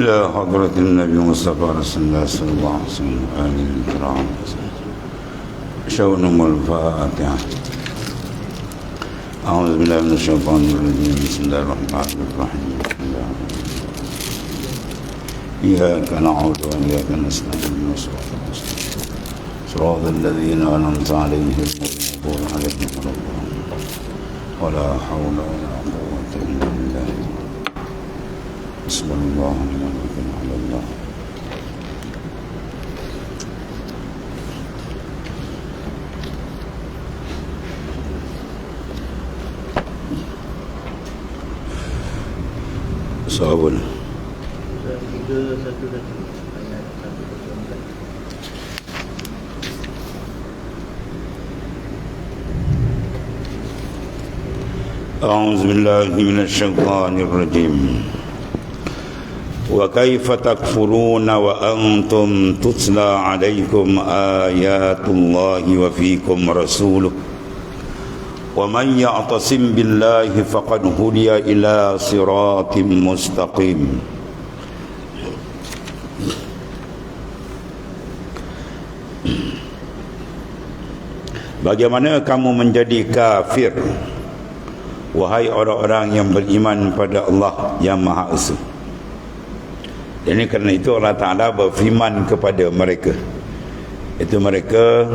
إلى حضرة النبي المصطفى رسول الله صلى الله عليه وسلم آله الكرام شؤونهم الفاتحة. أعوذ بالله من الشيطان الرجيم. بسم الله الرحمن الرحيم. إياك نعبد وإياك نستعين صراط الذين أنعمت عليهم غير المغضوب عليهم ولا الضالين ولا حول ولا قوة إلا بالله. بسم الله ونعم على الله. Sahabat أعوذ بالله من الشيطان الرجيم. وكيف تكفرون وأنتم تتلى عليكم آيات الله وفيكم رسوله ومن يعتصم بالله فقد هدي إلى صراط مستقيم. Bagaimana kamu menjadi kafir, wahai orang-orang yang beriman pada Allah yang Maha Esa? Jadi kerana itu Allah Ta'ala berfirman kepada mereka, itu mereka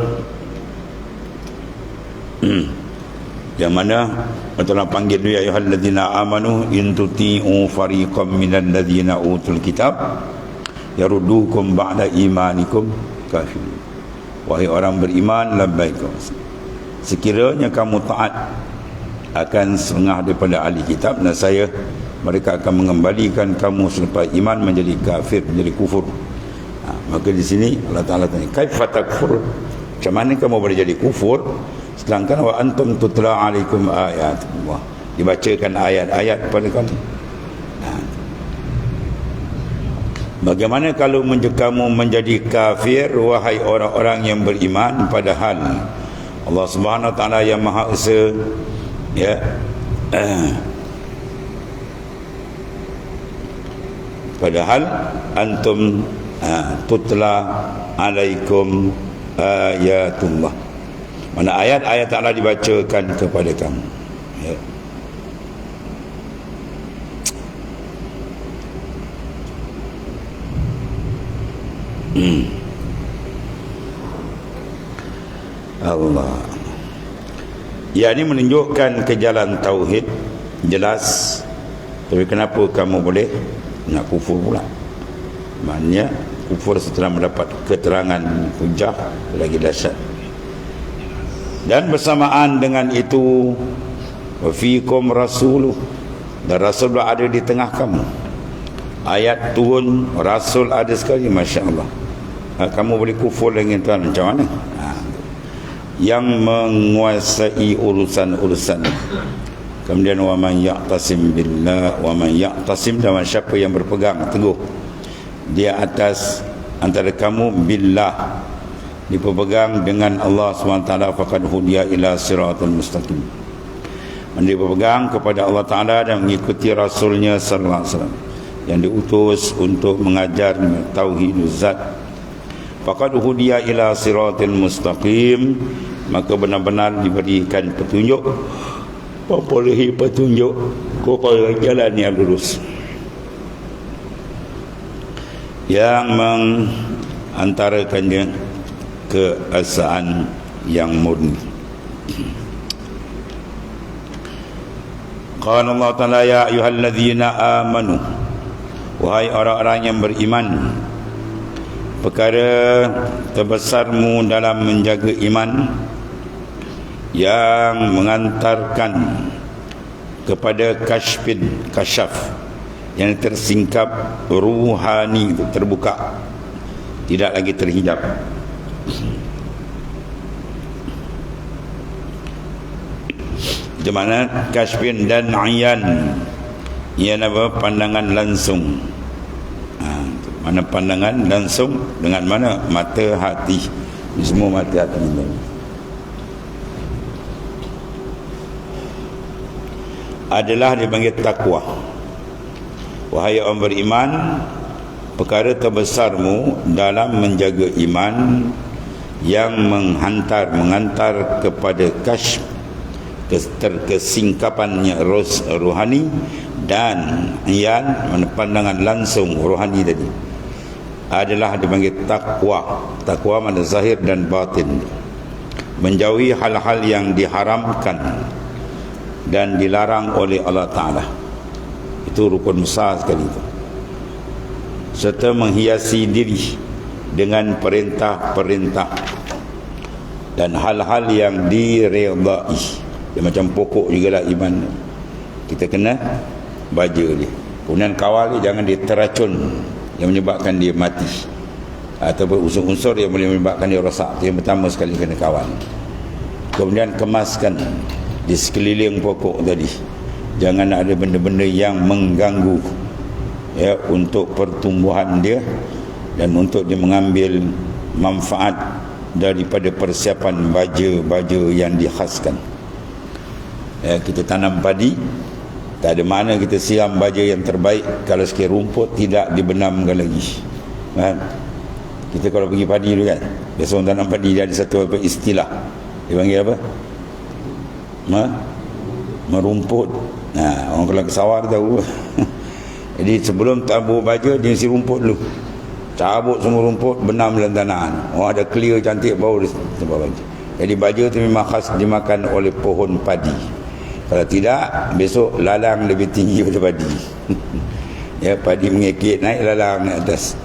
yang mana Allah panggil dia, ya ayyuhalladzina amanu in tuti'u fariqam minal ladzina utul kitab yaruddukum ba'da imanikum kafir. Wahai orang beriman, labbaik, sekiranya kamu taat akan setengah daripada ahli kitab, dan mereka akan mengembalikan kamu selepas iman menjadi kafir, menjadi kufur. Maka di sini Allah Ta'ala tanya, kaifa takfur, macam mana kamu boleh jadi kufur sedangkan wa antum tutla alaikum ayatullah, dibacakan ayat-ayat kepada kamu. Bagaimana kalau kamu menjadi kafir, wahai orang-orang yang beriman, padahal Allah Subhanahu Wa Ta'ala yang Maha Esa, ya, padahal antum tutla alaikum ayatullah, mana ayat-ayat Allah dibacakan kepada kamu, ya. Allah, ya, ini menunjukkan ke jalan tauhid jelas. Tapi kenapa kamu boleh nak kufur pula? Maknanya kufur setelah mendapat keterangan hujah lagi dahsyat. Dan bersamaan dengan itu, wa fiikum rasuluh, dan Rasul ada di tengah kamu. Ayat turun, Rasul ada sekali, Masya Allah. Kamu boleh kufur dengan Tuhan macam mana? Yang menguasai urusan-urusan. Kemudian wa man ya'tasim billah, wa man ya'tasim, dan siapa yang berpegang teguh di atas antara kamu billah, dipegang dengan Allah SWT, faqad hudiya ila siratal mustaqim. Dia berpegang kepada Allah Ta'ala dan mengikuti Rasulnya sallallahu alaihi wasallam yang diutus untuk mengajar tauhid zat. Faqad hudiya ila siratal mustaqim, maka benar-benar diberikan petunjuk, memperolehi petunjuk kepada jalan yang lurus, yang mengantarakannya keesaan yang murni. Qala Allah Ta'ala, ya ayyuhalladzina amanu, wahai orang-orang yang beriman, perkara terbesarmu dalam menjaga iman yang mengantarkan kepada kasyaf, yang tersingkap, ruhani, terbuka, tidak lagi terhijab. Di mana kasyfin dan ayan, ia nama pandangan langsung. Mana pandangan langsung dengan mana? Mata, hati. Ini semua mata, hati. Adalah dipanggil takwa. Wahai orang beriman, perkara terbesarmu dalam menjaga iman yang mengantar kepada kasyf, terkesingkapannya rohani, dan yang pandangan langsung rohani tadi adalah dipanggil takwa. Takwa mana zahir dan batin, menjauhi hal-hal yang diharamkan dan dilarang oleh Allah Ta'ala. Itu rukun besar sekali itu. Serta menghiasi diri dengan perintah-perintah dan hal-hal yang diredai. Dia macam pokok jugalah iman. Kita kena baja dia. Kemudian kawal dia, jangan dia terracun yang menyebabkan dia mati, ataupun unsur-unsur yang boleh menyebabkan dia rosak. Itu yang pertama sekali kena kawal. Kemudian kemaskan di sekeliling pokok tadi. Jangan ada benda-benda yang mengganggu, ya, untuk pertumbuhan dia dan untuk dia mengambil manfaat daripada persiapan baja-baja yang dikhaskan. Ya, kita tanam padi, tak ada mana kita siram baja yang terbaik kalau sikit rumput tidak dibenamkan lagi. Kan? Kita kalau pergi padi dulu kan, biasa orang tanam padi dia ada satu apa istilah. Dia panggil apa? Merumput. Nah, orang kalau ke sawah dia tahu. Jadi sebelum tabur baja, dia mesti rumput dulu. Cabut semua rumput, benam dalam tanah. Oh, ada clear cantik baru dia sebab baja. Jadi baja tu memang khas dimakan oleh pohon padi. Kalau tidak, besok lalang lebih tinggi daripada padi. Ya, padi mengekit naik, lalang naik atas.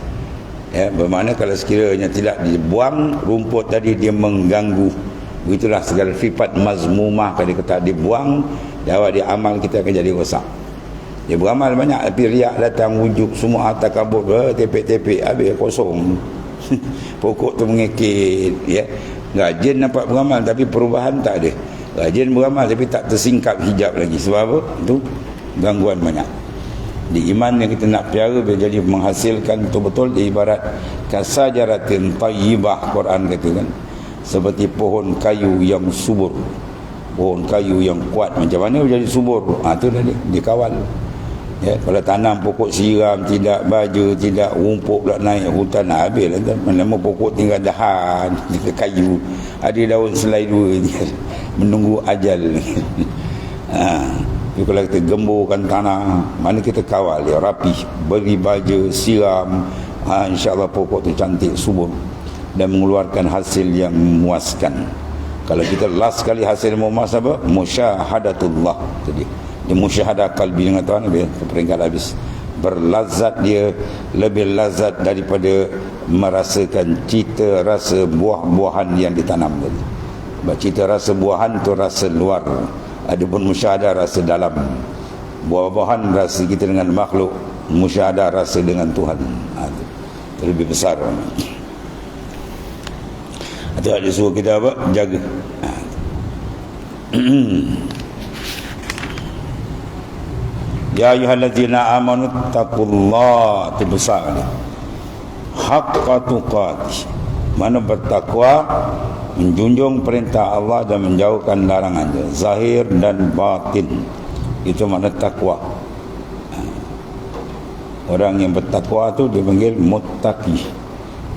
Ya, bermakna kalau sekiranya tidak dibuang rumput tadi, dia mengganggu. Begitulah segala sifat mazmumah kalau kita dibuang, jawab dia amal kita akan jadi rosak. Dia beramal banyak tapi riak datang, wujud semua harta kabut, tepek-tepek habis kosong. Pokok tu mengekit, ya. Rajin nampak beramal tapi perubahan tak ada. Rajin beramal tapi tak tersingkap hijab lagi. Sebab apa? Itu gangguan banyak. Di iman yang kita nak piara jadi menghasilkan betul-betul, dia ibarat kasajaratin tayyibah, Quran kata kan, seperti pohon kayu yang subur, pohon kayu yang kuat. Macam mana menjadi subur? Itu dah dikawal. Ya, kalau tanam pokok siram, tidak baja, tidak rumput pula naik hutan, habis lah. Lama pokok tinggal dahan, tinggal kayu, ada daun selai dua je, menunggu ajal. Tapi kalau kita gemburkan tanah, mana kita kawal dia rapi, beri baja, siram, insya-Allah pokok tu cantik, subur dan mengeluarkan hasil yang memuaskan. Kalau kita last kali hasil memuas apa? Musyahadatullah tadi. Dia musyahadah kalbi dengan Tuhan, dia peringkat habis. Berlazat, dia lebih lazat daripada merasakan cita rasa buah-buahan yang ditanam tadi. Sebab cita rasa buahan tu rasa luar, adapun musyahadah rasa dalam. Buah-buahan rasa kita dengan makhluk, musyahadah rasa dengan Tuhan. Itu lebih besar. Itu ada suruh kita apa? Jaga. Ya ayyuhallazina amanu taqullaha, itu besar ni. Haqqa tuqatih, mana bertakwa, menjunjung perintah Allah dan menjauhkan larangannya, zahir dan batin. Itu makna takwa. Orang yang bertakwa tu dipanggil muttaqi.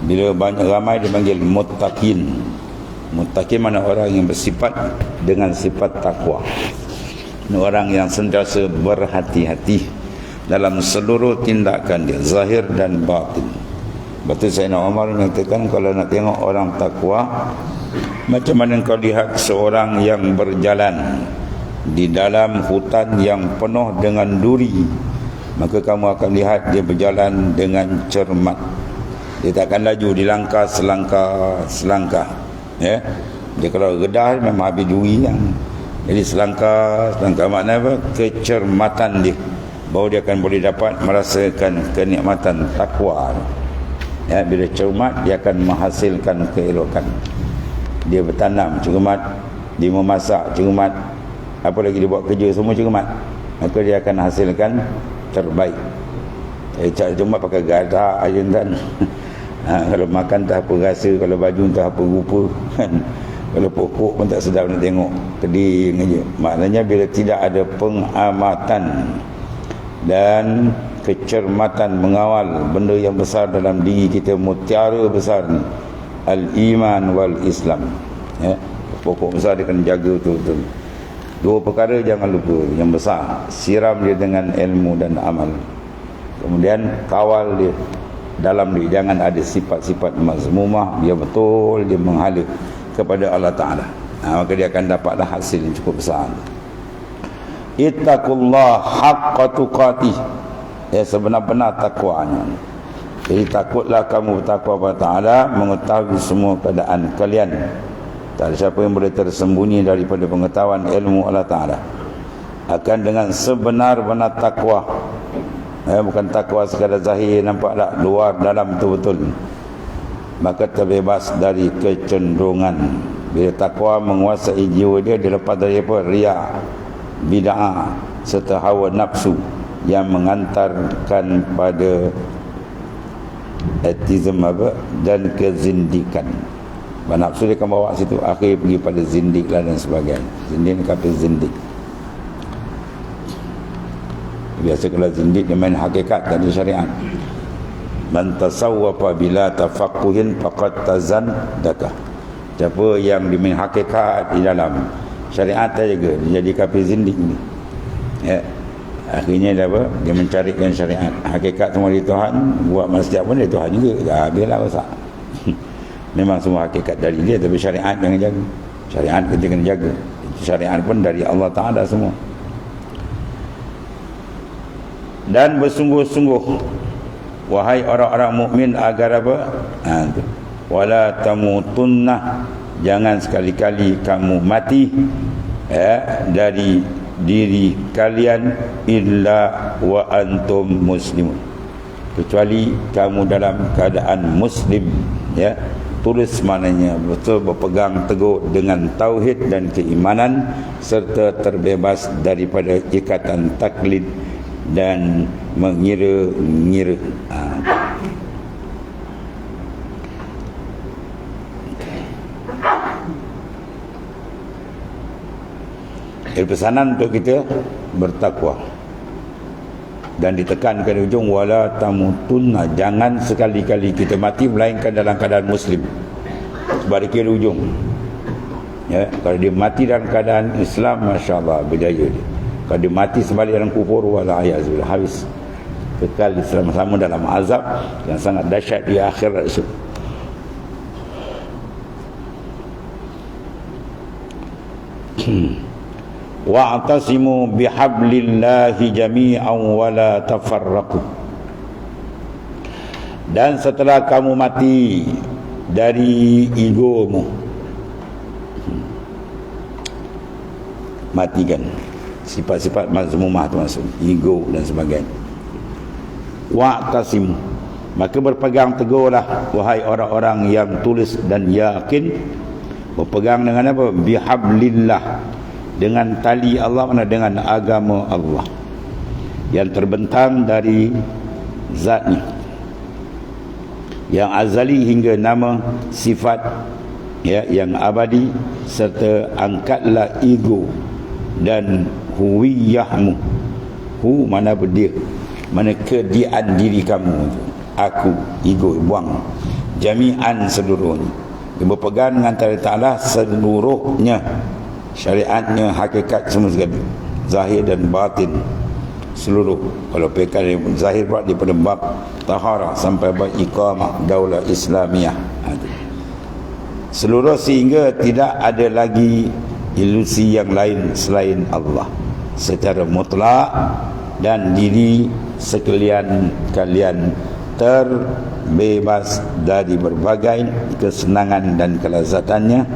Bila banyak ramai dipanggil muttaqin. Muttaqin mana orang yang bersifat dengan sifat takwa. Orang yang sentiasa berhati-hati dalam seluruh tindakan dia, zahir dan batin. Betul Sayyidina Umar mengatakan, kalau nak tengok orang takwa, macam mana kau lihat seorang yang berjalan di dalam hutan yang penuh dengan duri, maka kamu akan lihat dia berjalan dengan cermat. Dia takkan laju di langkah selangkah. Ya, dia kalau gedah memang habis duri yang. Jadi selangkah makna apa? Kecermatan dia, bahawa dia akan boleh dapat merasakan kenikmatan takwa. Ya, bila cermat, dia akan menghasilkan keelokan. Dia bertanam cermat, dia memasak cermat, apa lagi dia buat kerja semua cermat, maka dia akan hasilkan terbaik. Cermat pakai gadah ajendan. Kalau makan tak apa rasa, kalau baju tak apa rupa kan. Kalau pokok pun tak sedap nak tengok, keding aja. Maknanya bila tidak ada pengamatan dan kecermatan mengawal benda yang besar dalam diri kita, mutiara besar ni, al-iman wal Islam. Ya, pokok besar dia kena jaga betul-betul. Dua perkara jangan lupa. Yang besar, siram dia dengan ilmu dan amal. Kemudian kawal dia dalam dia, jangan ada sifat-sifat mazmumah. Dia betul, dia menghala kepada Allah Ta'ala. Maka dia akan dapatlah hasil yang cukup besar. Ittaqullah haqqa tuqatih, ya, sebenar-benar takwanya. Jadi takutlah kamu bertakwa kepada Ta'ala, mengetahui semua keadaan kalian. Tak ada siapa yang boleh tersembunyi daripada pengetahuan ilmu Allah Ta'ala. Akan dengan sebenar-benar takwa, bukan takwa sekadar zahir, nampak tak, luar dalam betul-betul, maka terbebas dari kecenderungan. Bila takwa menguasai jiwa dia, dia lepas dari apa? Riya, bid'ah serta hawa nafsu yang mengantarkan pada ateism dan kezindikan. Nafsu dia akan bawa situ, akhir pergi pada zindik lah dan sebagainya. Zindik ni kata zindik. Biasa kalau zindik dia main hakikat, tak ada syariat. Man tasawwafa bila tafaqquhin faqad tazandaka. Siapa yang dimain hakikat di dalam syariat tak jaga, dia jadi kafir zindik ni. Ya. Akhirnya dia apa? Dia mencarikan syariat. Hakikat semua di Tuhan, buat masjid pun dia Tuhan juga. Biarlah rosak. Memang semua hakikat dari dia, tapi syariat jangan jaga. Syariat kita kena jaga. Syariat pun dari Allah Ta'ala semua. Dan bersungguh-sungguh, wahai orang-orang mukmin, agar apa? Wala tamutunna, jangan sekali-kali kamu mati dari diri kalian illa wa antum muslimun, kecuali kamu dalam keadaan muslim. Ya, tulis maknanya betul berpegang teguh dengan tauhid dan keimanan, serta terbebas daripada ikatan taklid dan mengira-ngira. Pesanan untuk kita bertakwa, dan ditekankan di ujung wala tamutunna, jangan sekali-kali kita mati melainkan dalam keadaan muslim. Sebab dia kira ujung. Ya, kalau dia mati dalam keadaan Islam, masya-Allah, berjaya dia. Kalau dia mati sebalik dalam kufur, wala ayazubillah, habis. Kekal selama-lama dalam azab yang sangat dahsyat di akhirat itu. Wa'tasimu bihablillahi jami'an wa la tafarraqu. Dan setelah kamu mati dari egomu, matikan sifat-sifat mazmumah tu, masuk ego dan sebagainya. Wa'tasimu, maka berpegang teguhlah wahai orang-orang yang tulis dan yakin. Berpegang dengan apa? Bihablillah, dengan tali Allah, mana dengan agama Allah yang terbentang dari zatnya yang azali hingga nama sifat, ya, yang abadi, serta angkatlah ego dan huwiyahmu. Hu mana dia, mana kediaan diri kamu, aku, ego, buang. Jami'an, seluruhnya. Dia berpegang dengan tali Ta'ala seluruhnya, syariatnya, hakikat semua sekali, zahir dan batin seluruh. Kalau pekan zahir pula daripada bab tahara sampai bab iqamah daulah Islamiyah, seluruh, sehingga tidak ada lagi ilusi yang lain selain Allah secara mutlak, dan diri sekalian kalian terbebas dari berbagai kesenangan dan kelazatannya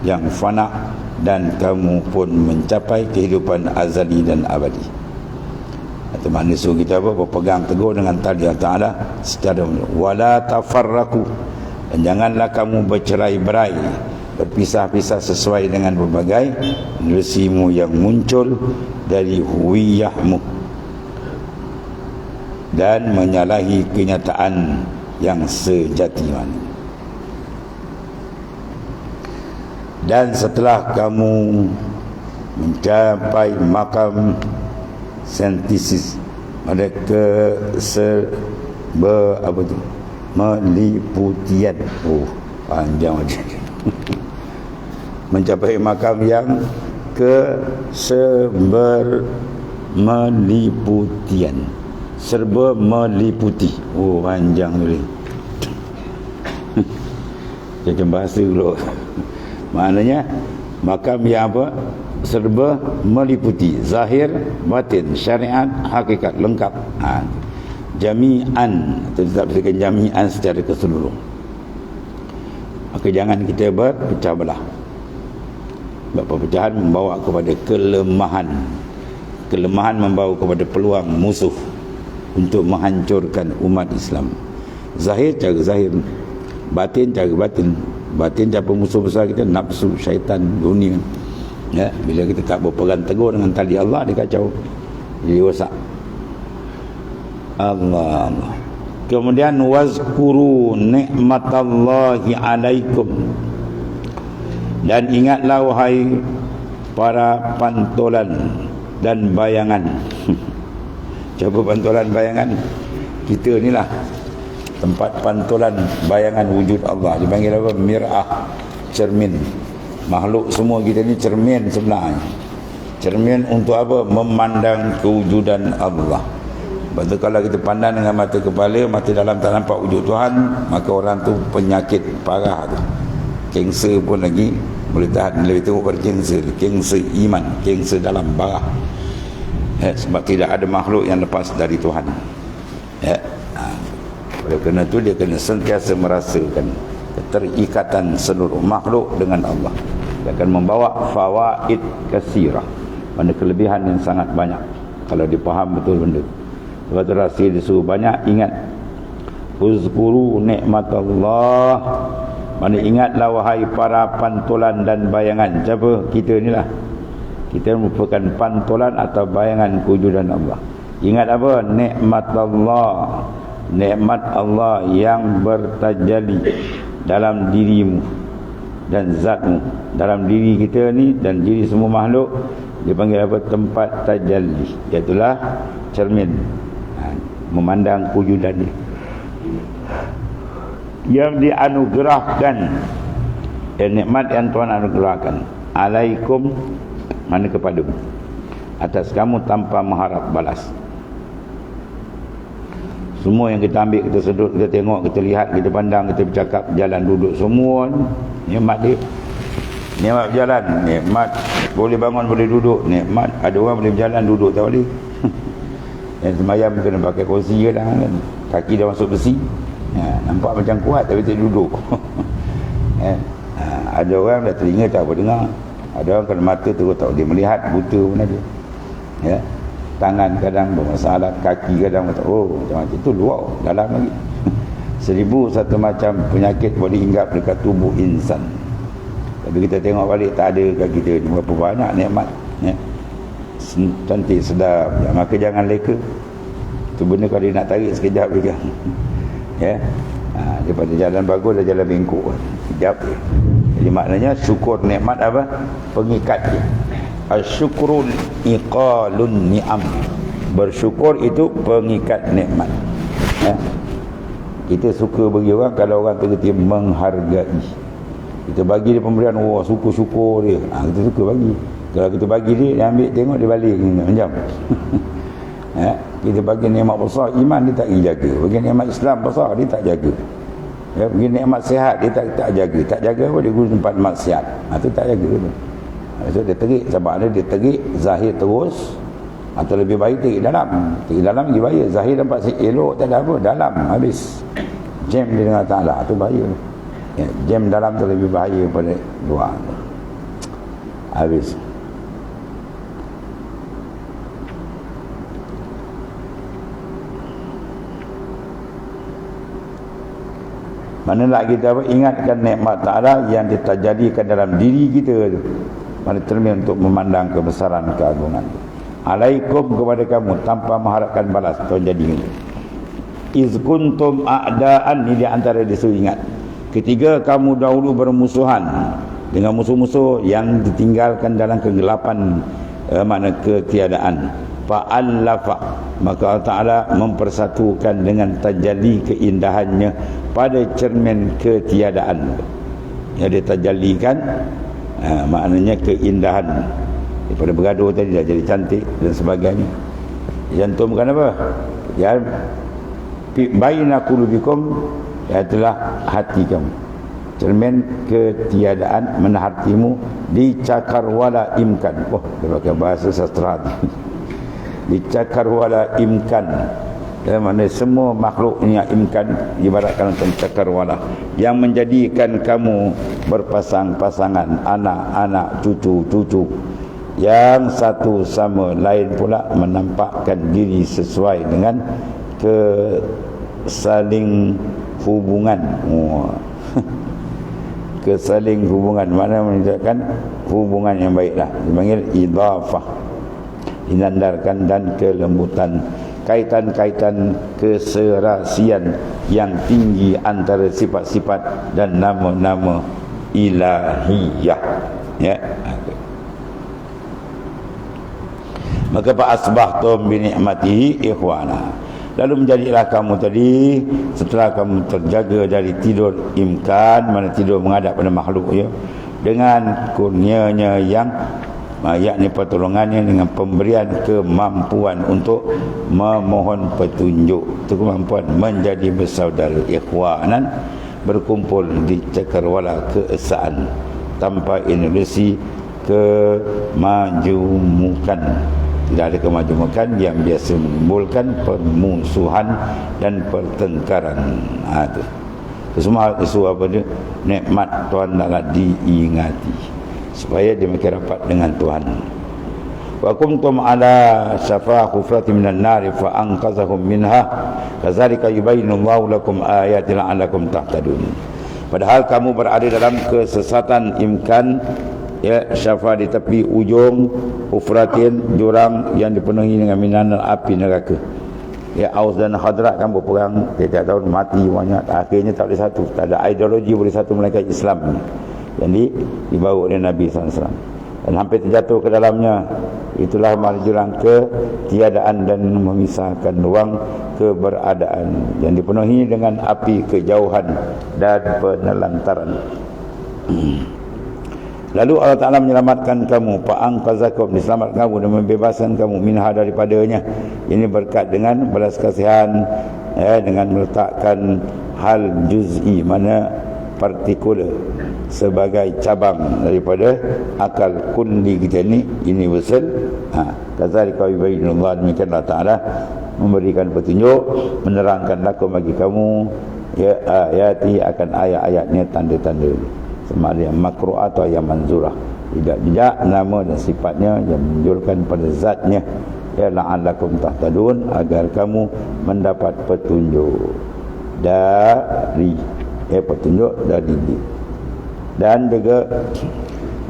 yang fana, dan kamu pun mencapai kehidupan azali dan abadi. Itu makna suruh kita apa? Berpegang teguh dengan tali Ta'ala secara wala tafarraqu, dan janganlah kamu bercerai-berai, berpisah-pisah sesuai dengan berbagai ilusimu yang muncul dari huwiyahmu, dan menyalahi kenyataan yang sejati mana. Dan setelah kamu mencapai makam sintesis, ada apa tu, meliputian. Oh, panjang macam ni. Mencapai makam yang meliputian, serba meliputi. Oh, panjang ni. Macam bahasa dulu. Maknanya makam yang apa? Serba meliputi, zahir, batin, syariat, hakikat, lengkap. Jami'an, atau tak berkatakan jami'an secara keseluruhan. Maka jangan kita berpecah belah. Sebab perpecahan membawa kepada kelemahan. Kelemahan membawa kepada peluang musuh untuk menghancurkan umat Islam. Zahir cara zahir, batin cara batin. Batin cara musuh besar kita, nafsu, syaitan, dunia. Ya, bila kita tak berpegang teguh dengan tali Allah, dia kacau, jadi rosak. Allah. Kemudian wazkuru ni'matallahi alaikum, dan ingatlah wahai para pantolan dan bayangan. Coba pantolan bayangan kita ni lah, tempat pantulan bayangan wujud Allah. Dipanggil apa? Mir'ah, cermin. Makhluk semua kita ni cermin sebenarnya. Cermin untuk apa? Memandang kewujudan Allah. Sebab tu kalau kita pandang dengan mata kepala, mata dalam tak nampak wujud Tuhan, maka orang tu penyakit parah tu. Kanser pun lagi boleh tahan. Lebih teruk pada kanser. Kanser iman, kanser dalam barah. Sebab tidak ada makhluk yang lepas dari Tuhan. Oleh kerana itu dia kena sentiasa merasakan keterikatan seluruh makhluk dengan Allah. Dia akan membawa fawaid kasirah, mana kelebihan yang sangat banyak kalau dipaham betul benda. Sebab tu Rasul disuruh banyak ingat. Uzkuru nikmatallah, mana ingatlah wahai para pantulan dan bayangan. Siapa? Kita ni lah. Kita merupakan pantulan atau bayangan kewujudan Allah. Ingat apa? Nikmatallah, nikmat Allah yang bertajalli dalam dirimu dan zatmu, dalam diri kita ni dan diri semua makhluk. Dia panggil apa? Tempat tajalli, iaitulah cermin, memandang kewujudan dia yang dianugerahkan. Nikmat yang Tuhan anugerahkan alaikum, mana kepadamu, atas kamu tanpa mengharap balas. Semua yang kita ambil, kita sedut, kita tengok, kita lihat, kita pandang, kita bercakap, jalan, duduk, semua nikmat dia. Nikmat berjalan, nikmat boleh bangun, boleh duduk, nikmat. Ada orang boleh berjalan, duduk tak boleh. Yang semayam kena pakai kursi kadang kan, kaki dah masuk besi. Nampak macam kuat tapi tak duduk. Ada orang dah telinga tak boleh dengar, ada orang kena mata terus tak boleh melihat, buta pun ada. Tangan kadang bermasalah, kaki kadang macam itu luar, dalam lagi. 1001 macam penyakit boleh hinggap dekat tubuh insan. Tapi kita tengok balik, tak ada kat kita ni berapa banyak nikmat. Cantik, sedap. Maka jangan leka. Itu benda kalau dia nak tarik sekejap je kan. Daripada jalan bagus dah jalan bengkok sekejap je. Jadi maknanya syukur nikmat apa? Pengikat dia. Asyukrul iqalun ni'am. Bersyukur itu pengikat nikmat. Kita suka bagi orang kalau orang tergeti menghargai. Kita bagi dia pemberian, syukur-syukur dia. Kita suka bagi. Kalau kita bagi dia ambil, tengok dia balik macam. Kita bagi nikmat besar, iman dia tak jaga. Bagi nikmat Islam besar, dia tak jaga. Bagi nikmat sihat, dia tak jaga. Tak jaga apa, dia guna tempat maksiat. Itu tak jaga tu. So dia terik, sebab dia terik zahir terus, atau lebih baik terik dalam. Terik dalam lagi bahaya. Zahir nampak elok, tak ada apa, dalam habis jam dia dengan Ta'ala, itu bahaya. Jam dalam tu lebih bahaya pada luar. Habis. Manalah kita ingatkan nikmat Ta'ala yang terjadikan dalam diri kita tu. Mana cermin untuk memandang kebesaran keagungan tu. Alaikum, kepada kamu tanpa mengharapkan balas. Tuan jadi ini. Iz kuntum a'daan, ni di antara disuruh ingat. Ketika kamu dahulu bermusuhan dengan musuh-musuh yang ditinggalkan dalam kegelapan, makna ketiadaan. fa'allafa, maka Allah Ta'ala mempersatukan dengan tajalli keindahannya pada cermin ketiadaan. Yang dia tajallikan, maknanya keindahan. Daripada bergaduh tadi dah jadi cantik dan sebagainya. Jantumkan apa? Ya, baina qulubikum, itulah hati kamu. Cermin ketiadaan mana hatimu dicakar wala imkan. Wah, dia pakai bahasa sastra hati. Dicakar wala imkan, dalam mana semua makhluk yang imkan ibaratkan tentang cakar wala, yang menjadikan kamu berpasang-pasangan, anak-anak, cucu-cucu, yang satu sama lain pula menampakkan diri sesuai dengan kesaling hubungan. Kesaling hubungan, mana menunjukkan hubungan yang baiklah, dipanggil idhafah, dinandarkan, dan kelembutan, kaitan-kaitan keserasian yang tinggi antara sifat-sifat dan nama-nama ilahiyah, ya. Maka fa asbahtum bi ni'matihi ikhwana, lalu menjadilah kamu tadi setelah kamu terjaga dari tidur imkan, mana tidur menghadap pada makhluk, ya, dengan kurnianya yang yakni pertolongannya, dengan pemberian kemampuan untuk memohon petunjuk, itu kemampuan menjadi bersaudara, ikhwanan, berkumpul di cakrawala keesaan tanpa ilusi kemajumukan. Tidak ada kemajumukan yang biasa menimbulkan permusuhan dan pertengkaran. Itu semua isu apa dia? Nikmat Tuhan nak diingati supaya dia makin rapat dengan Tuhan. Wa kuntum ala syafa hufratin minan nar fa anqadhahum minha kadzalika yubayyinullahu lakum ayati la'allakum tahtadun. Padahal kamu berada dalam kesesatan imkan, ya, syafa di tepi ujung hufratin, jurang yang dipenuhi dengan minan api neraka. Ya, Aus dan Khadrat kan berperang tiap tahun, mati banyak, akhirnya tak boleh satu, tak ada ideologi boleh satu melainkan Islam yang dibawa oleh Nabi SAW, dan hampir terjatuh ke dalamnya. Itulah jurang ketiadaan dan memisahkan ruang keberadaan yang dipenuhi dengan api kejauhan dan penelantaran. Lalu Allah Ta'ala menyelamatkan kamu, fa'anqazakum, diselamatkan kamu dan membebaskan kamu, minha, daripadanya. Ini berkat dengan belas kasihan, ya, dengan meletakkan hal juz'i, mana partikular, sebagai cabang daripada akal kulli kita ni universal. Kadzalika yubayyinullahu, demikian Allah Ta'ala memberikan petunjuk, menerangkan lakum bagi kamu, ya, ayati, akan ayat-ayatnya, tanda-tanda, sama ada yang makru'ah atau yang manzurah, tidak nama dan sifatnya yang menunjukkan pada zatnya, ya, la'allakum tahtadun, agar kamu mendapat petunjuk dari, ya, petunjuk dari dia. Dan juga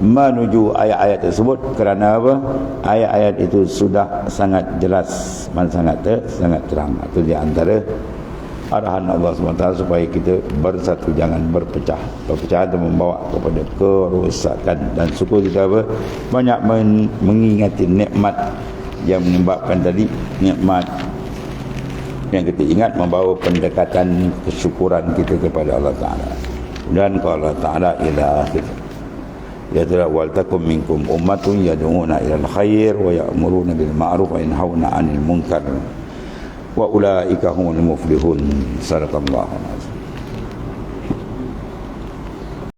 menuju ayat-ayat tersebut, kerana apa? Ayat-ayat itu sudah sangat jelas, sangat terang. Itu di antara arahan Allah SWT supaya kita bersatu, jangan berpecah. Perpecahan itu membawa kepada kerosakan. Dan syukur kita apa? Banyak mengingati nikmat yang menyebabkan tadi, nikmat yang kita ingat membawa pendekatan kesyukuran kita kepada Allah Ta'ala. Dan kalau Allah Ta'ala ila akhir, ya telah, wal takum minkum ummatun yad'una ilal khair wa ya'muruna bil ma'ruf wa yanhauna 'anil munkar wa ulaika humul muflihun. Sadaqallahu alazim.